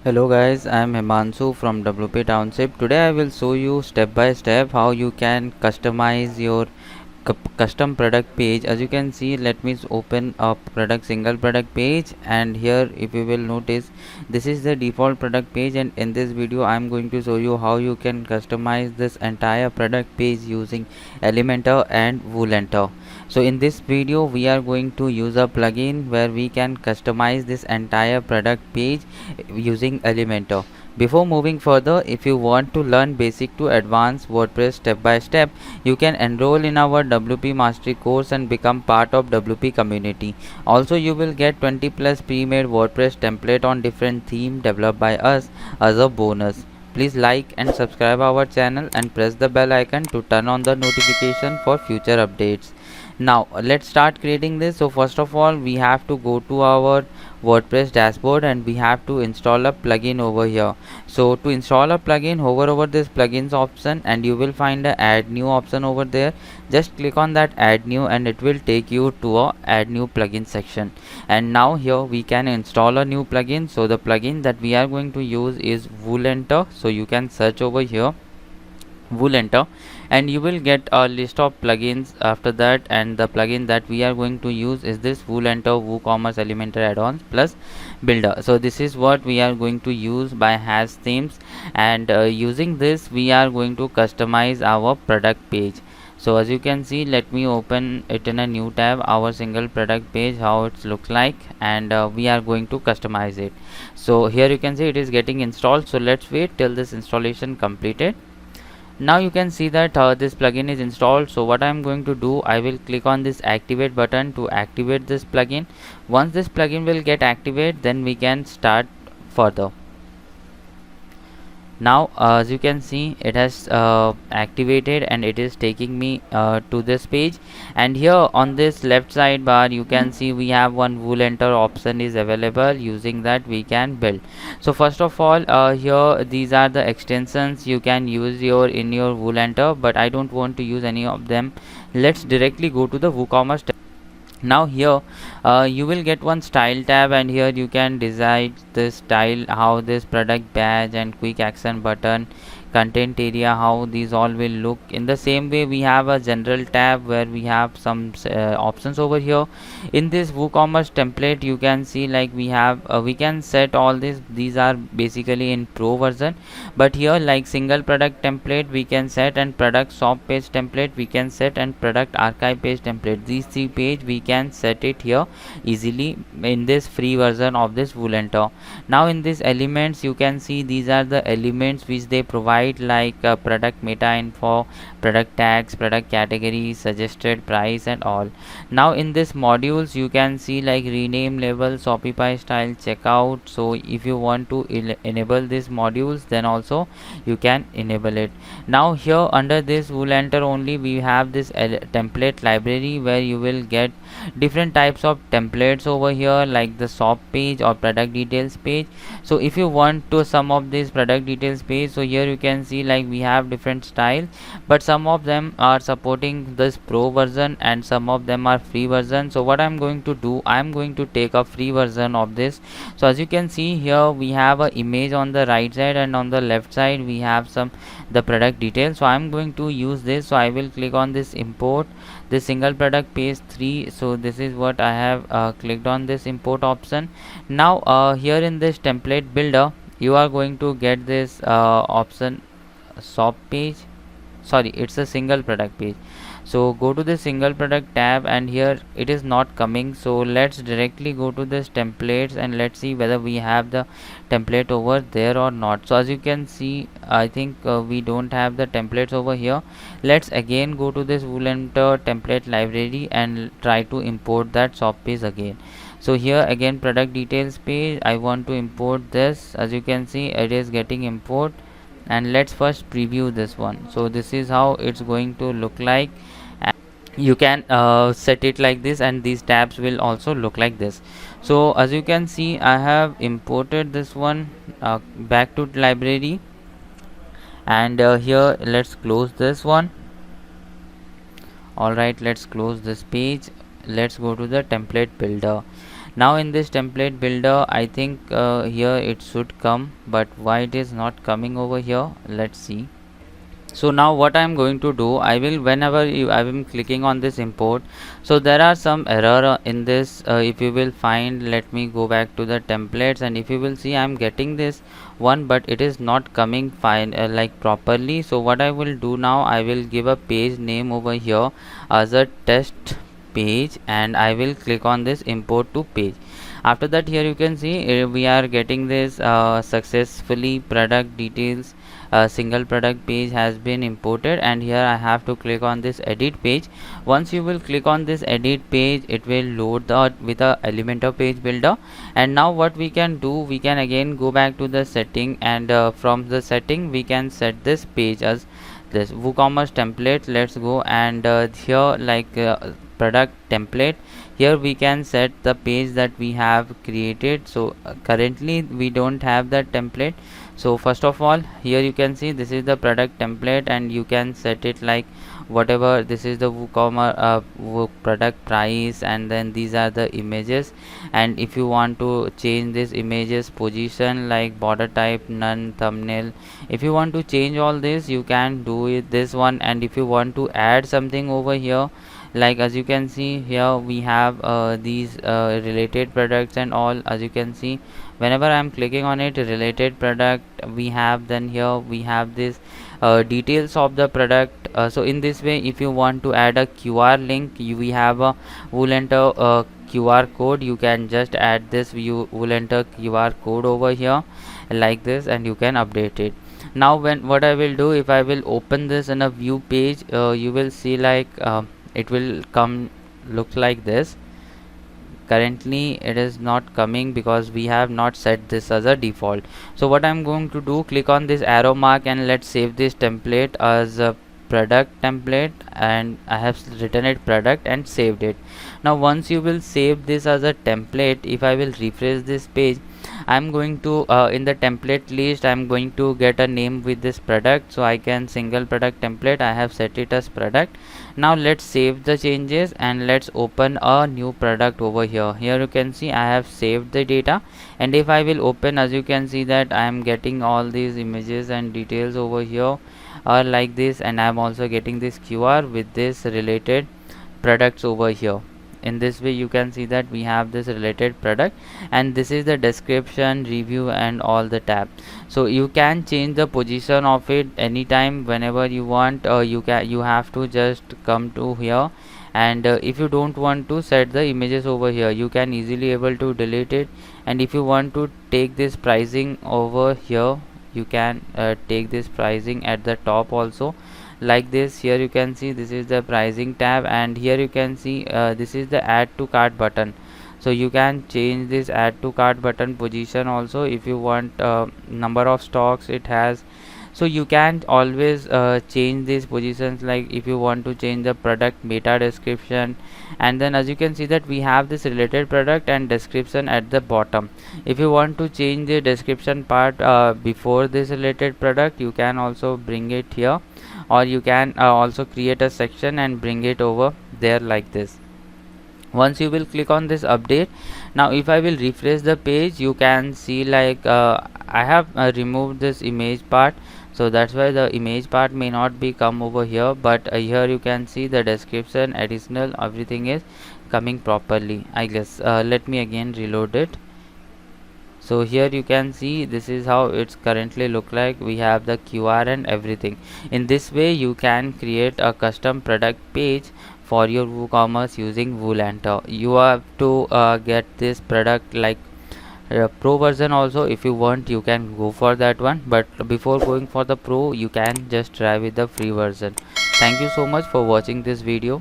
Hello guys, I am Himanshu from WP Township. Today I will show you step by step how you can customize your custom product page. As you can see, let me open a single product page, and here if you will notice, this is the default product page, and in this video I am going to show you how you can customize this entire product page using Elementor and Woolentor. So in this video we are going to use a plugin where we can customize this entire product page using Elementor. Before moving further, if you want to learn basic to advanced WordPress step by step, you can enroll in our WP Mastery course and become part of WP community. Also, you will get 20 plus pre-made WordPress template on different theme developed by us as a bonus. Please like and subscribe our channel and press the bell icon to turn on the notification for future updates. Now let's start creating this. So first of all, we have to go to our WordPress dashboard and we have to install a plugin over here. So to install a plugin, hover over this plugins option and you will find a add new option over there. Just click on that add new and it will take you to a add new plugin section. And now here we can install a new plugin. So the plugin that we are going to use is Woolentor. So you can search over here Woolentor and you will get a list of plugins after that, and the plugin that we are going to use is this Woolentor WooCommerce Elementor Add-Ons plus Builder. So this is what we are going to use by hash themes, and using this we are going to customize our product page. So as you can see, let me open it in a new tab, our single product page, how it looks like, and we are going to customize it. So here you can see it is getting installed. So let's wait till this installation completed. Now you can see that this plugin is installed. So what I am going to do, I will click on this activate button to activate this plugin. Once this plugin will get activated, then we can start further. Now as you can see, it has activated and it is taking me to this page, and here on this left side bar you can see we have one Woolentor option is available. Using that we can build. So first of all, here these are the extensions you can use in your Woolentor, but I don't want to use any of them. Let's directly go to the WooCommerce. Now here you will get one style tab, and here you can decide the style, how this product badge and quick action button, content area, how these all will look. In the same way, we have a general tab where we have some options over here. In this WooCommerce template you can see like we have we can set all this. These are basically in pro version, but here like single product template we can set, and product shop page template we can set, and product archive page template. These three page we can set it here easily in this free version of this Woolentor. Now in this elements you can see these are the elements which they provide, like product meta info, product tags, product categories, suggested price and all. Now in this modules you can see like rename label, Shopify style, checkout. So if you want to enable these modules, then also you can enable it. Now here under this Woolentor only we have this template library where you will get different types of templates over here, like the shop page or product details page. So if you want to some of these product details page, so here you can see like we have different styles, but some of them are supporting this pro version and some of them are free version. So what I'm going to do, I'm going to take a free version of this. So as you can see here we have a image on the right side, and on the left side we have some the product details. So I'm going to use this. So I will click on this import this single product page 3. So this is what I have clicked on this import option. Now here in this template builder you are going to get this option shop page. Sorry, it's a single product page. So go to the single product tab, and here it is not coming. So let's directly go to this templates and let's see whether we have the template over there or not. So as you can see, I think we don't have the templates over here. Let's again go to this Woolentor template library and try to import that shop page again. So here again product details page, I want to import this. As you can see it is getting import, and let's first preview this one. So this is how it's going to look like, and you can set it like this, and these tabs will also look like this. So as you can see I have imported this one back to library, and here let's close this one. Alright, let's close this page. Let's go to the template builder. Now in this template builder, I think here it should come, but why it is not coming over here, let's see. So now what I am going to do, I will, whenever I am clicking on this import, so there are some error in this. If you will find, let me go back to the templates, and if you will see, I am getting this one, but it is not coming fine like properly. So what I will do now, I will give a page name over here as a test page, and I will click on this import to page. After that, here you can see we are getting this successfully product details. A single product page has been imported, and here I have to click on this edit page. Once you will click on this edit page, it will load the with a Elementor page builder. And now what we can do, we can again go back to the setting, and from the setting we can set this page as this WooCommerce template. Let's go, and here like product template, here we can set the page that we have created. So currently we don't have that template. So first of all, here you can see this is the product template, and you can set it like whatever. This is the WooCommerce product price, and then these are the images. And if you want to change this images position, like border type none, thumbnail, if you want to change all this, you can do it this one. And if you want to add something over here, like as you can see here, we have these related products and all. As you can see, whenever I am clicking on it, related product we have, then here we have this details of the product. So in this way, if you want to add a QR link, we have a Woolentor QR code. You can just add this Woolentor QR code over here like this, and you can update it. Now what I will do, if I will open this in a view page, you will see like it will come look like this. Currently it is not coming because we have not set this as a default. So what I'm going to do, click on this arrow mark, and let's save this template as a product template, and I have written it product and saved it. Now once you will save this as a template, if I will refresh this page, I'm going to in the template list, I'm going to get a name with this product. So I can single product template, I have set it as product. Now let's save the changes, and let's open a new product over here. Here you can see I have saved the data, and if I will open, as you can see that I am getting all these images and details over here are like this, and I am also getting this QR with this related products over here. In this way you can see that we have this related product, and this is the description, review, and all the tab. So you can change the position of it anytime whenever you want. You have to just come to here, and if you don't want to set the images over here, you can easily able to delete it. And if you want to take this pricing over here, you can take this pricing at the top also like this. Here you can see this is the pricing tab, and here you can see this is the add to cart button. So you can change this add to cart button position also if you want. Number of stocks it has, so you can always change these positions, like if you want to change the product meta description. And then as you can see that we have this related product and description at the bottom. If you want to change the description part before this related product, you can also bring it here, or you can also create a section and bring it over there like this. Once you will click on this update, now if I will refresh the page, you can see like I have removed this image part, so that's why the image part may not be come over here. But here you can see the description, additional, everything is coming properly, I guess. Let me again reload it. So here you can see this is how it's currently look like. We have the QR and everything. In this way you can create a custom product page for your WooCommerce using Woolentor. You have to get this product like pro version also. If you want, you can go for that one, but before going for the pro, you can just try with the free version. Thank you so much for watching this video.